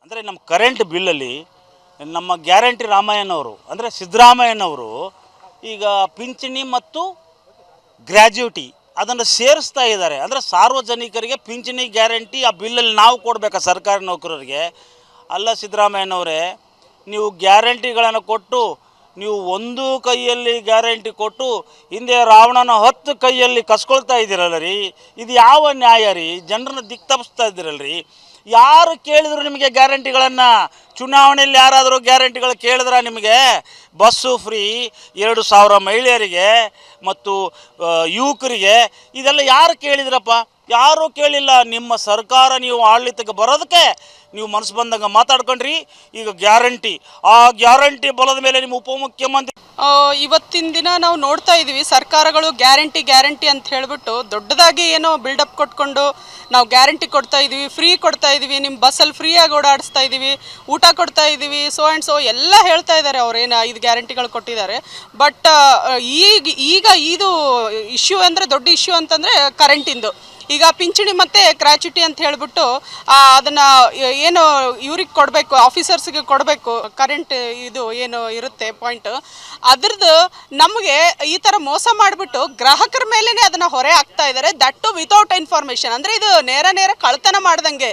ಅಂದರೆ ನಮ್ಮ ಕರೆಂಟ್ ಬಿಲ್ಲಲ್ಲಿ ನಮ್ಮ ಗ್ಯಾರಂಟಿ ರಾಮಯ್ಯನವರು ಅಂದರೆ ಸಿದ್ದರಾಮಯ್ಯನವರು ಈಗ ಪಿಂಚಣಿ ಮತ್ತು ಗ್ರ್ಯಾಜ್ಯುಟಿ ಅದನ್ನು ಸೇರಿಸ್ತಾ ಇದ್ದಾರೆ. ಅಂದರೆ ಸಾರ್ವಜನಿಕರಿಗೆ ಪಿಂಚಣಿ ಗ್ಯಾರಂಟಿ ಆ ಬಿಲ್ಲಲ್ಲಿ ನಾವು ಕೊಡಬೇಕಾ ಸರ್ಕಾರಿ ನೌಕರರಿಗೆ? ಅಲ್ಲ ಸಿದ್ದರಾಮಯ್ಯನವರೇ, ನೀವು ಗ್ಯಾರಂಟಿಗಳನ್ನು ಕೊಟ್ಟು ನೀವು ಒಂದು ಕೈಯಲ್ಲಿ ಗ್ಯಾರಂಟಿ ಕೊಟ್ಟು ಹಿಂದೆ ರಾವಣನ 10 ಕೈಯಲ್ಲಿ ಕಸ್ಕೊಳ್ತಾ ಇದ್ದೀರಲ್ಲ ರೀ. ಇದು ಯಾವ ನ್ಯಾಯ ರೀ? ಜನರನ್ನ ದಿಕ್ತಪ್ಪಿಸ್ತಾ ಇದ್ದೀರಲ್ಲ ರೀ. ಯಾರು ಕೇಳಿದ್ರು ನಿಮಗೆ ಗ್ಯಾರಂಟಿಗಳನ್ನು? ಚುನಾವಣೆಯಲ್ಲಿ ಯಾರಾದರೂ ಗ್ಯಾರಂಟಿಗಳು ಕೇಳಿದ್ರ ನಿಮಗೆ? ಬಸ್ಸು ಫ್ರೀ, 2,000 ಮಹಿಳೆಯರಿಗೆ ಮತ್ತು ಯುವಕರಿಗೆ, ಇದೆಲ್ಲ ಯಾರು ಕೇಳಿದ್ರಪ್ಪ? ಯಾರೂ ಕೇಳಿಲ್ಲ. ನಿಮ್ಮ ಸರ್ಕಾರ ನೀವು ಆಡಳಿತಕ್ಕೆ ಬರೋದಕ್ಕೆ ನೀವು ಮನಸ್ಸು ಬಂದಂಗೆ ಮಾತಾಡ್ಕೊಂಡ್ರಿ. ಈಗ ಗ್ಯಾರಂಟಿ, ಆ ಗ್ಯಾರಂಟಿ ಬಲದ ಮೇಲೆ ನಿಮ್ಮ ಉಪಮುಖ್ಯಮಂತ್ರಿ ಇವತ್ತಿನ ದಿನ ನಾವು ನೋಡ್ತಾ ಇದ್ದೀವಿ, ಸರ್ಕಾರಗಳು ಗ್ಯಾರಂಟಿ ಗ್ಯಾರಂಟಿ ಅಂತ ಹೇಳಿಬಿಟ್ಟು ದೊಡ್ಡದಾಗಿ ಏನೋ ಬಿಲ್ಡಪ್ ಕೊಟ್ಕೊಂಡು ನಾವು ಗ್ಯಾರಂಟಿ ಕೊಡ್ತಾ ಇದ್ದೀವಿ, ಫ್ರೀ ಕೊಡ್ತಾ ಇದ್ದೀವಿ, ನಿಮ್ಮ ಬಸ್ಸಲ್ಲಿ ಫ್ರೀಯಾಗಿ ಓಡಾಡಿಸ್ತಾ ಇದ್ದೀವಿ, ಊಟ ಕೊಡ್ತಾ ಇದ್ದೀವಿ, ಸೋ ಆ್ಯಂಡ್ ಸೋ ಎಲ್ಲ ಹೇಳ್ತಾ ಇದ್ದಾರೆ. ಅವ್ರೇನು 5 ಗ್ಯಾರಂಟಿಗಳು ಕೊಟ್ಟಿದ್ದಾರೆ. ಬಟ್ ಈಗ ಇದು ಇಶ್ಯೂ ಅಂದರೆ ದೊಡ್ಡ ಇಶ್ಯೂ ಅಂತಂದರೆ ಕರೆಂಟಿಂದು. ಈಗ ಪಿಂಚಣಿ ಮತ್ತು ಗ್ರ್ಯಾಚ್ಯುಟಿ ಅಂತ ಹೇಳಿಬಿಟ್ಟು ಅದನ್ನು ಏನು ಇವ್ರಿಗೆ ಕೊಡಬೇಕು, ಆಫೀಸರ್ಸ್ಗೆ ಕೊಡಬೇಕು, ಕರೆಂಟ್ ಇದು ಏನು ಇರುತ್ತೆ ಪಾಯಿಂಟ್, ಅದ್ರದ್ದು ನಮಗೆ ಈ ಥರ ಮೋಸ ಮಾಡಿಬಿಟ್ಟು ಗ್ರಾಹಕರ ಮೇಲೇ ಅದನ್ನು ಹೊರೆ ಹಾಕ್ತಾ ಇದ್ದಾರೆ. That without information. ಅಂದರೆ ಇದು ನೇರ ಕಳ್ತನ ಮಾಡ್ದಂಗೆ.